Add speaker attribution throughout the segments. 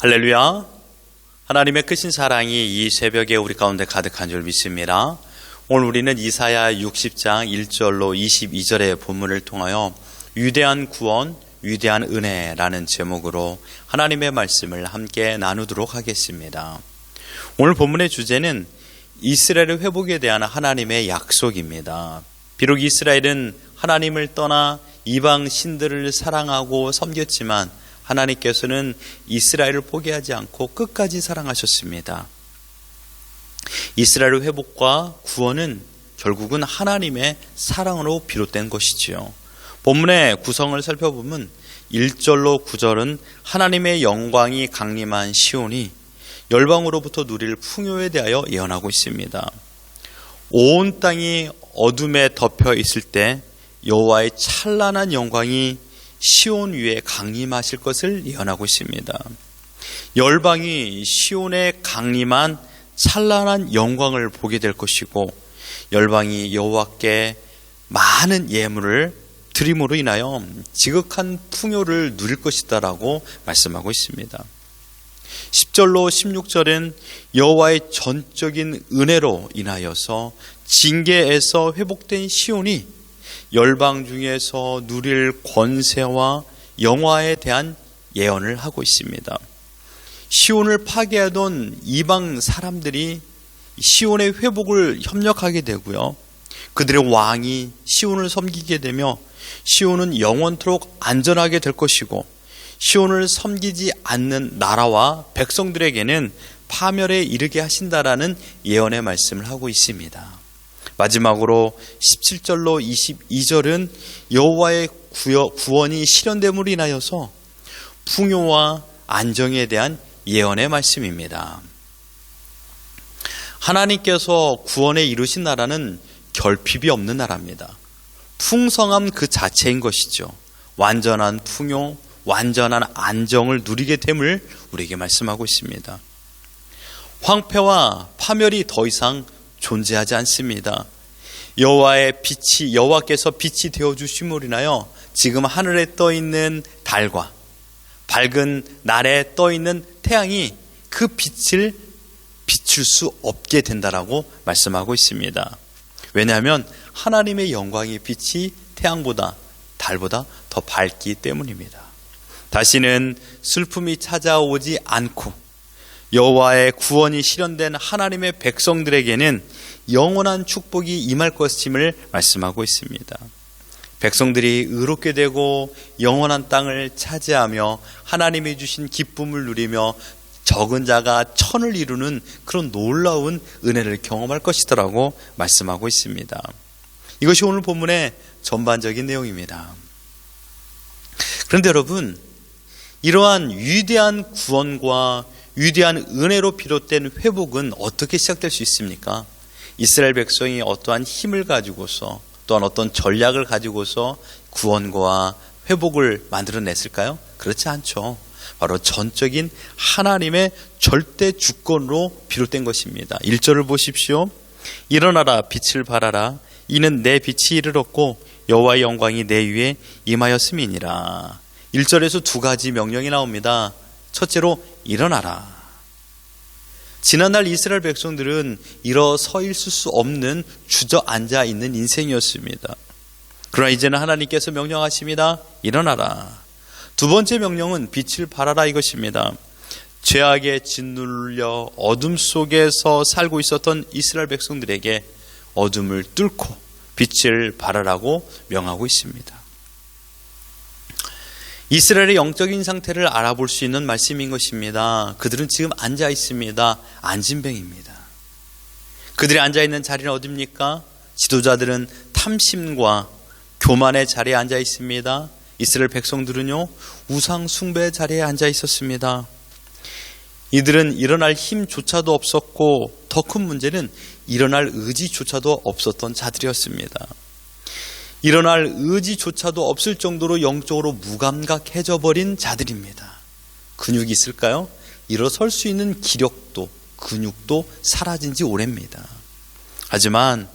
Speaker 1: 할렐루야. 하나님의 크신 사랑이 이 새벽에 우리 가운데 가득한 줄 믿습니다. 오늘 우리는 이사야 60장 1절로 22절의 본문을 통하여 위대한 구원, 위대한 은혜라는 제목으로 하나님의 말씀을 함께 나누도록 하겠습니다. 오늘 본문의 주제는 이스라엘의 회복에 대한 하나님의 약속입니다. 비록 이스라엘은 하나님을 떠나 이방 신들을 사랑하고 섬겼지만 하나님께서는 이스라엘을 포기하지 않고 끝까지 사랑하셨습니다. 이스라엘의 회복과 구원은 결국은 하나님의 사랑으로 비롯된 것이지요. 본문의 구성을 살펴보면 1절로 9절은 하나님의 영광이 강림한 시온이 열방으로부터 누릴 풍요에 대하여 예언하고 있습니다. 온 땅이 어둠에 덮여 있을 때 여호와의 찬란한 영광이 시온 위에 강림하실 것을 예언하고 있습니다. 열방이 시온에 강림한 찬란한 영광을 보게 될 것이고 열방이 여호와께 많은 예물을 드림으로 인하여 지극한 풍요를 누릴 것이다라고 말씀하고 있습니다. 10절로 16절은 여호와의 전적인 은혜로 인하여서 징계에서 회복된 시온이 열방 중에서 누릴 권세와 영화에 대한 예언을 하고 있습니다. 시온을 파괴하던 이방 사람들이 시온의 회복을 협력하게 되고요. 그들의 왕이 시온을 섬기게 되며 시온은 영원토록 안전하게 될 것이고 시온을 섬기지 않는 나라와 백성들에게는 파멸에 이르게 하신다라는 예언의 말씀을 하고 있습니다. 마지막으로 17절로 22절은 여호와의 구원이 실현됨으로 인하여서 풍요와 안정에 대한 예언의 말씀입니다. 하나님께서 구원에 이루신 나라는 결핍이 없는 나라입니다. 풍성함 그 자체인 것이죠. 완전한 풍요, 완전한 안정을 누리게 됨을 우리에게 말씀하고 있습니다. 황폐와 파멸이 더 이상 존재하지 않습니다. 여호와께서 빛이 되어 주심으로 인하여 지금 하늘에 떠 있는 달과 밝은 날에 떠 있는 태양이 그 빛을 비출 수 없게 된다라고 말씀하고 있습니다. 왜냐하면 하나님의 영광의 빛이 태양보다 달보다 더 밝기 때문입니다. 다시는 슬픔이 찾아오지 않고 여호와의 구원이 실현된 하나님의 백성들에게는 영원한 축복이 임할 것임을 말씀하고 있습니다. 백성들이 의롭게 되고 영원한 땅을 차지하며 하나님이 주신 기쁨을 누리며 적은 자가 천을 이루는 그런 놀라운 은혜를 경험할 것이더라고 말씀하고 있습니다. 이것이 오늘 본문의 전반적인 내용입니다. 그런데 여러분, 이러한 위대한 구원과 위대한 은혜로 비롯된 회복은 어떻게 시작될 수 있습니까? 이스라엘 백성이 어떠한 힘을 가지고서 또한 어떤 전략을 가지고서 구원과 회복을 만들어냈을까요? 그렇지 않죠. 바로 전적인 하나님의 절대 주권으로 비롯된 것입니다. 1절을 보십시오. 일어나라 빛을 발하라 이는 내 빛이 이르렀고 여호와의 영광이 내 위에 임하였음이니라. 1절에서 두 가지 명령이 나옵니다. 첫째로 일어나라. 지난날 이스라엘 백성들은 일어서 있을 수 없는 주저앉아 있는 인생이었습니다. 그러나 이제는 하나님께서 명령하십니다. 일어나라. 두 번째 명령은 빛을 발하라 이것입니다. 죄악에 짓눌려 어둠 속에서 살고 있었던 이스라엘 백성들에게 어둠을 뚫고 빛을 발하라고 명하고 있습니다. 이스라엘의 영적인 상태를 알아볼 수 있는 말씀인 것입니다. 그들은 지금 앉아 있습니다. 안진뱅입니다. 그들이 앉아 있는 자리는 어디입니까? 지도자들은 탐심과 교만의 자리에 앉아 있습니다. 이스라엘 백성들은요, 우상 숭배의 자리에 앉아 있었습니다. 이들은 일어날 힘조차도 없었고 더 큰 문제는 일어날 의지조차도 없었던 자들이었습니다. 일어날 의지조차도 없을 정도로 영적으로 무감각해져 버린 자들입니다. 근육이 있을까요? 일어설 수 있는 기력도 근육도 사라진 지 오래입니다. 하지만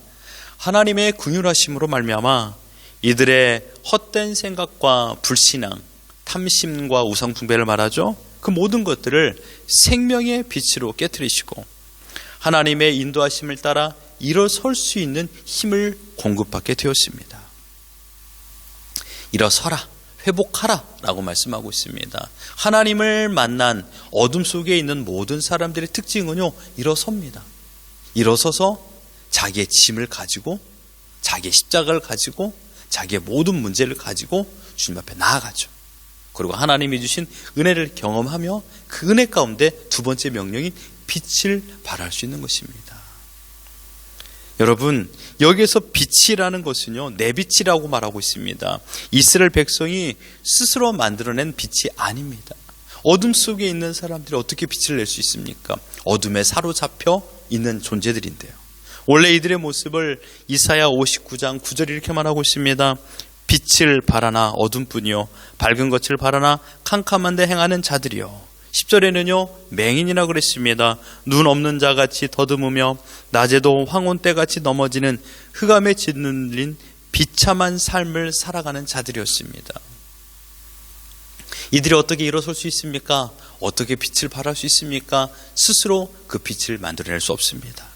Speaker 1: 하나님의 긍휼하심으로 말미암아 이들의 헛된 생각과 불신앙, 탐심과 우상 숭배를 말하죠. 그 모든 것들을 생명의 빛으로 깨트리시고 하나님의 인도하심을 따라 일어설 수 있는 힘을 공급받게 되었습니다. 일어서라, 회복하라 라고 말씀하고 있습니다. 하나님을 만난 어둠 속에 있는 모든 사람들의 특징은요, 일어섭니다. 일어서서 자기의 짐을 가지고, 자기의 십자가를 가지고, 자기의 모든 문제를 가지고 주님 앞에 나아가죠. 그리고 하나님이 주신 은혜를 경험하며 그 은혜 가운데 두 번째 명령인 빛을 발할 수 있는 것입니다. 여러분, 여기에서 빛이라는 것은요, 내 빛이라고 말하고 있습니다. 이스라엘 백성이 스스로 만들어낸 빛이 아닙니다. 어둠 속에 있는 사람들이 어떻게 빛을 낼 수 있습니까? 어둠에 사로잡혀 있는 존재들인데요. 원래 이들의 모습을 이사야 59장 9절이 이렇게 말하고 있습니다. 빛을 바라나 어둠뿐이요 밝은 것을 바라나 캄캄한 데 행하는 자들이요. 10절에는요 맹인이라 그랬습니다. 눈 없는 자같이 더듬으며 낮에도 황혼때같이 넘어지는 흑암에 짓눌린 비참한 삶을 살아가는 자들이었습니다. 이들이 어떻게 일어설 수 있습니까? 어떻게 빛을 발할 수 있습니까? 스스로 그 빛을 만들어낼 수 없습니다.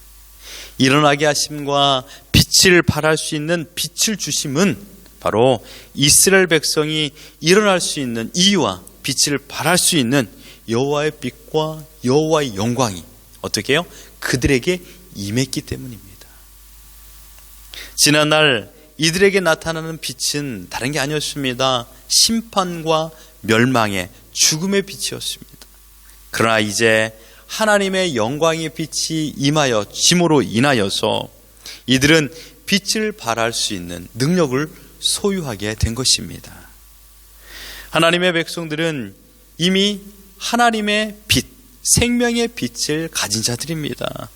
Speaker 1: 일어나게 하심과 빛을 발할 수 있는 빛을 주심은 바로 이스라엘 백성이 일어날 수 있는 이유와 빛을 발할 수 있는 여호와의 빛과 여호와의 영광이 어떻게 해요? 그들에게 임했기 때문입니다. 지난날 이들에게 나타나는 빛은 다른 게 아니었습니다. 심판과 멸망의 죽음의 빛이었습니다. 그러나 이제 하나님의 영광의 빛이 임하여 짐으로 인하여서 이들은 빛을 발할 수 있는 능력을 소유하게 된 것입니다. 하나님의 백성들은 이미 하나님의 빛, 생명의 빛을 가진 자들입니다.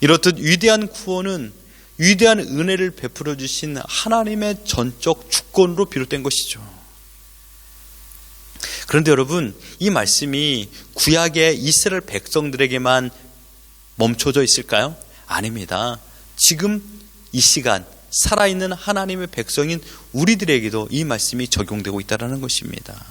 Speaker 1: 이렇듯 위대한 구원은 위대한 은혜를 베풀어 주신 하나님의 전적 주권으로 비롯된 것이죠. 그런데 여러분, 이 말씀이 구약의 이스라엘 백성들에게만 멈춰져 있을까요? 아닙니다. 지금 이 시간 살아있는 하나님의 백성인 우리들에게도 이 말씀이 적용되고 있다는 것입니다.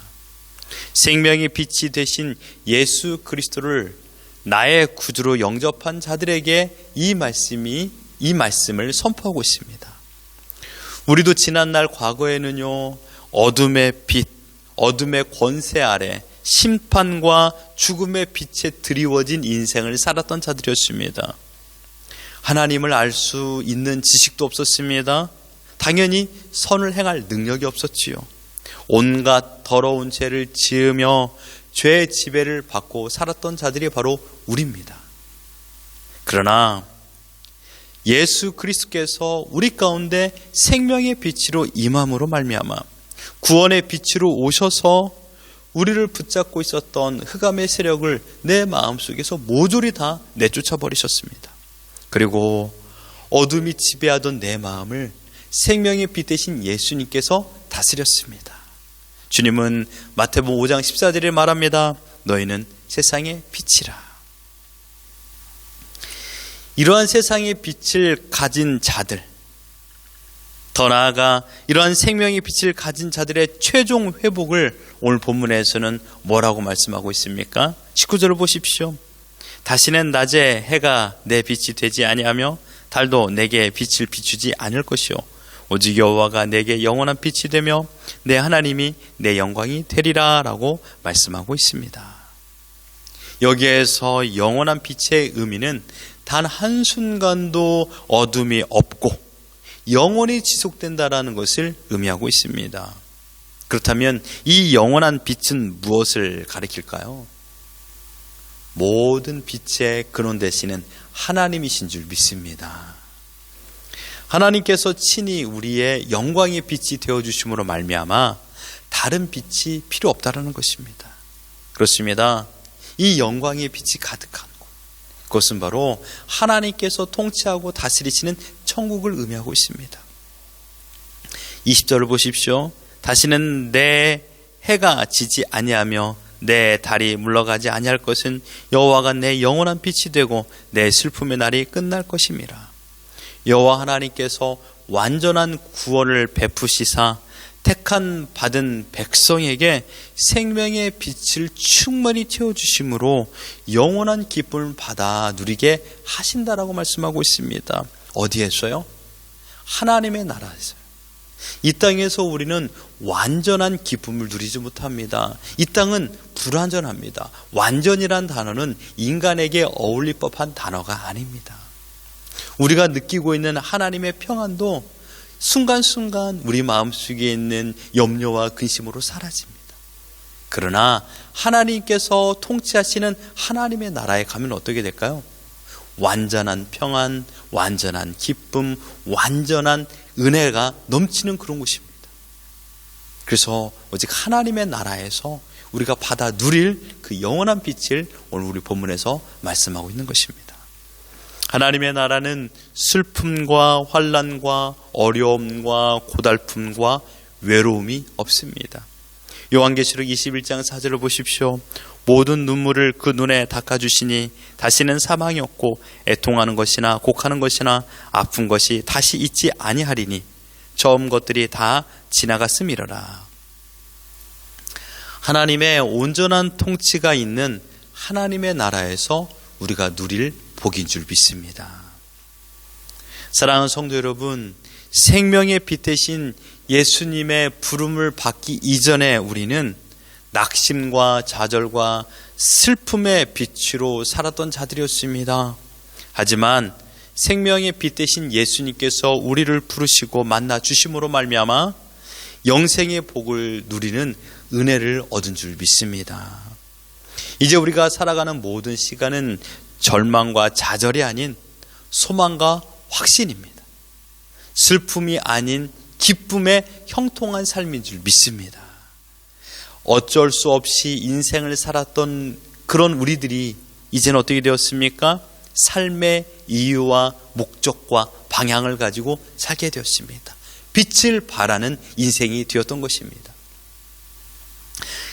Speaker 1: 생명의 빛이 되신 예수 그리스도를 나의 구주로 영접한 자들에게 이 말씀을 선포하고 있습니다. 우리도 지난날 과거에는요, 어둠의 빛, 어둠의 권세 아래 심판과 죽음의 빛에 드리워진 인생을 살았던 자들이었습니다. 하나님을 알 수 있는 지식도 없었습니다. 당연히 선을 행할 능력이 없었지요. 온갖 더러운 죄를 지으며 죄의 지배를 받고 살았던 자들이 바로 우리입니다. 그러나 예수 그리스도께서 우리 가운데 생명의 빛으로 임함으로 말미암아 구원의 빛으로 오셔서 우리를 붙잡고 있었던 흑암의 세력을 내 마음속에서 모조리 다 내쫓아 버리셨습니다. 그리고 어둠이 지배하던 내 마음을 생명의 빛 대신 예수님께서 다스렸습니다. 주님은 마태복음 5장 14절에 말합니다. 너희는 세상의 빛이라. 이러한 세상의 빛을 가진 자들, 더 나아가 이러한 생명의 빛을 가진 자들의 최종 회복을 오늘 본문에서는 뭐라고 말씀하고 있습니까? 19절을 보십시오. 다시는 낮에 해가 내 빛이 되지 아니하며 달도 내게 빛을 비추지 않을 것이요 오직 여호와가 내게 영원한 빛이 되며 내 하나님이 내 영광이 되리라 라고 말씀하고 있습니다. 여기에서 영원한 빛의 의미는 단 한순간도 어둠이 없고 영원히 지속된다라는 것을 의미하고 있습니다. 그렇다면 이 영원한 빛은 무엇을 가리킬까요? 모든 빛의 근원 되시는 하나님이신 줄 믿습니다. 하나님께서 친히 우리의 영광의 빛이 되어주심으로 말미암아 다른 빛이 필요 없다라는 것입니다. 그렇습니다. 이 영광의 빛이 가득한 곳, 그것은 바로 하나님께서 통치하고 다스리시는 천국을 의미하고 있습니다. 20절을 보십시오. 다시는 내 해가 지지 아니하며 내 달이 물러가지 아니할 것은 여호와가 내 영원한 빛이 되고 내 슬픔의 날이 끝날 것임이라. 여호와 하나님께서 완전한 구원을 베푸시사 택한 받은 백성에게 생명의 빛을 충만히 채워주심으로 영원한 기쁨을 받아 누리게 하신다라고 말씀하고 있습니다. 어디에서요? 하나님의 나라에서요. 이 땅에서 우리는 완전한 기쁨을 누리지 못합니다. 이 땅은 불완전합니다. 완전이란 단어는 인간에게 어울릴 법한 단어가 아닙니다. 우리가 느끼고 있는 하나님의 평안도 순간순간 우리 마음속에 있는 염려와 근심으로 사라집니다. 그러나 하나님께서 통치하시는 하나님의 나라에 가면 어떻게 될까요? 완전한 평안, 완전한 기쁨, 완전한 은혜가 넘치는 그런 곳입니다. 그래서 오직 하나님의 나라에서 우리가 받아 누릴 그 영원한 빛을 오늘 우리 본문에서 말씀하고 있는 것입니다. 하나님의 나라는 슬픔과 환난과 어려움과 고달픔과 외로움이 없습니다. 요한계시록 21장 4절을 보십시오. 모든 눈물을 그 눈에 닦아주시니 다시는 사망이 없고 애통하는 것이나 곡하는 것이나 아픈 것이 다시 있지 아니하리니 처음 것들이 다 지나갔음이로라. 하나님의 온전한 통치가 있는 하나님의 나라에서 우리가 누릴 복인 줄 믿습니다. 사랑하는 성도 여러분, 생명의 빛 대신 예수님의 부름을 받기 이전에 우리는 낙심과 좌절과 슬픔의 빛으로 살았던 자들이었습니다. 하지만 생명의 빛 대신 예수님께서 우리를 부르시고 만나 주심으로 말미암아 영생의 복을 누리는 은혜를 얻은 줄 믿습니다. 이제 우리가 살아가는 모든 시간은 절망과 좌절이 아닌 소망과 확신입니다. 슬픔이 아닌 기쁨의 형통한 삶인 줄 믿습니다. 어쩔 수 없이 인생을 살았던 그런 우리들이 이제는 어떻게 되었습니까? 삶의 이유와 목적과 방향을 가지고 살게 되었습니다. 빛을 발하는 인생이 되었던 것입니다.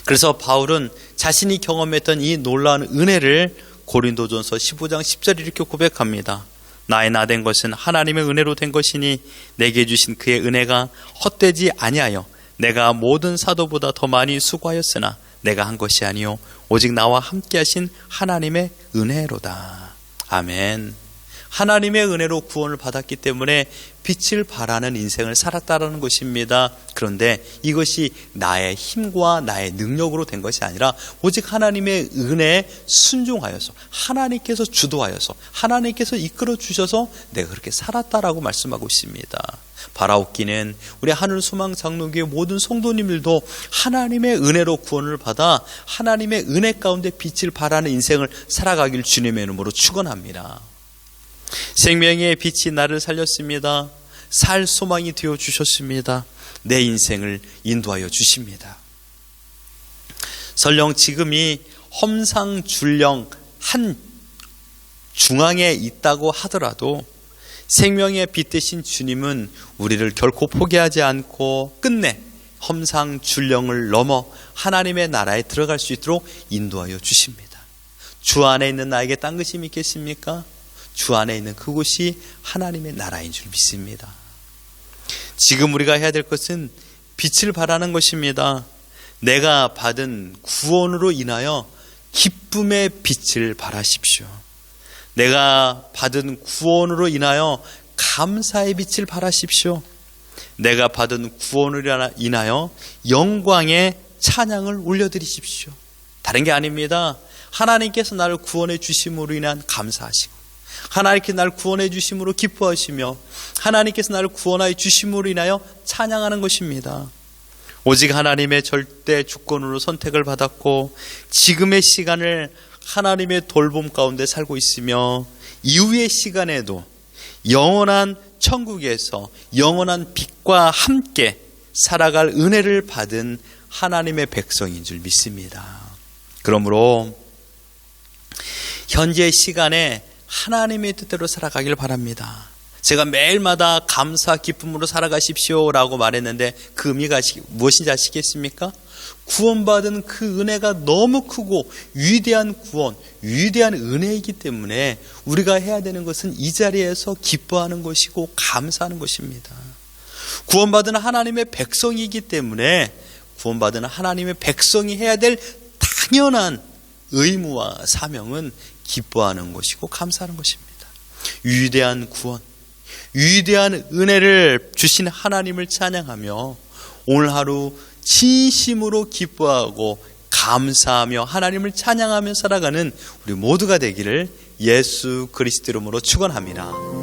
Speaker 1: 그래서 바울은 자신이 경험했던 이 놀라운 은혜를 고린도전서 15장 10절 이렇게 고백합니다. 나의 나 된 것은 하나님의 은혜로 된 것이니 내게 주신 그의 은혜가 헛되지 아니하여 내가 모든 사도보다 더 많이 수고하였으나 내가 한 것이 아니요 오직 나와 함께 하신 하나님의 은혜로다. 아멘. 하나님의 은혜로 구원을 받았기 때문에 빛을 발하는 인생을 살았다라는 것입니다. 그런데 이것이 나의 힘과 나의 능력으로 된 것이 아니라 오직 하나님의 은혜에 순종하여서 하나님께서 주도하여서 하나님께서 이끌어 주셔서 내가 그렇게 살았다라고 말씀하고 있습니다. 바라옵기는 우리 하늘소망 장로교회 모든 성도님들도 하나님의 은혜로 구원을 받아 하나님의 은혜 가운데 빛을 발하는 인생을 살아가길 주님의 이름으로 축원합니다. 생명의 빛이 나를 살렸습니다. 살 소망이 되어 주셨습니다. 내 인생을 인도하여 주십니다. 설령 지금이 험상줄령 한 중앙에 있다고 하더라도 생명의 빛 되신 주님은 우리를 결코 포기하지 않고 끝내 험상줄령을 넘어 하나님의 나라에 들어갈 수 있도록 인도하여 주십니다. 주 안에 있는 나에게 딴 것이 있겠습니까? 주 안에 있는 그곳이 하나님의 나라인 줄 믿습니다. 지금 우리가 해야 될 것은 빛을 발하는 것입니다. 내가 받은 구원으로 인하여 기쁨의 빛을 발하십시오. 내가 받은 구원으로 인하여 감사의 빛을 발하십시오. 내가 받은 구원으로 인하여 영광의 찬양을 올려드리십시오. 다른 게 아닙니다. 하나님께서 나를 구원해 주심으로 인한 감사하시고 하나님께서 나를 구원해 주심으로 기뻐하시며 하나님께서 나를 구원하여 주심으로 인하여 찬양하는 것입니다. 오직 하나님의 절대 주권으로 선택을 받았고 지금의 시간을 하나님의 돌봄 가운데 살고 있으며 이후의 시간에도 영원한 천국에서 영원한 빛과 함께 살아갈 은혜를 받은 하나님의 백성인 줄 믿습니다. 그러므로 현재 시간에 하나님의 뜻대로 살아가길 바랍니다. 제가 매일마다 감사 기쁨으로 살아가십시오 라고 말했는데 그 의미가 무엇인지 아시겠습니까? 구원받은 그 은혜가 너무 크고 위대한 구원, 위대한 은혜이기 때문에 우리가 해야 되는 것은 이 자리에서 기뻐하는 것이고 감사하는 것입니다. 구원받은 하나님의 백성이기 때문에 구원받은 하나님의 백성이 해야 될 당연한 의무와 사명은 기뻐하는 것이고 감사하는 것입니다. 위대한 구원, 위대한 은혜를 주신 하나님을 찬양하며 오늘 하루 진심으로 기뻐하고 감사하며 하나님을 찬양하며 살아가는 우리 모두가 되기를 예수 그리스도 이름으로 축원합니다.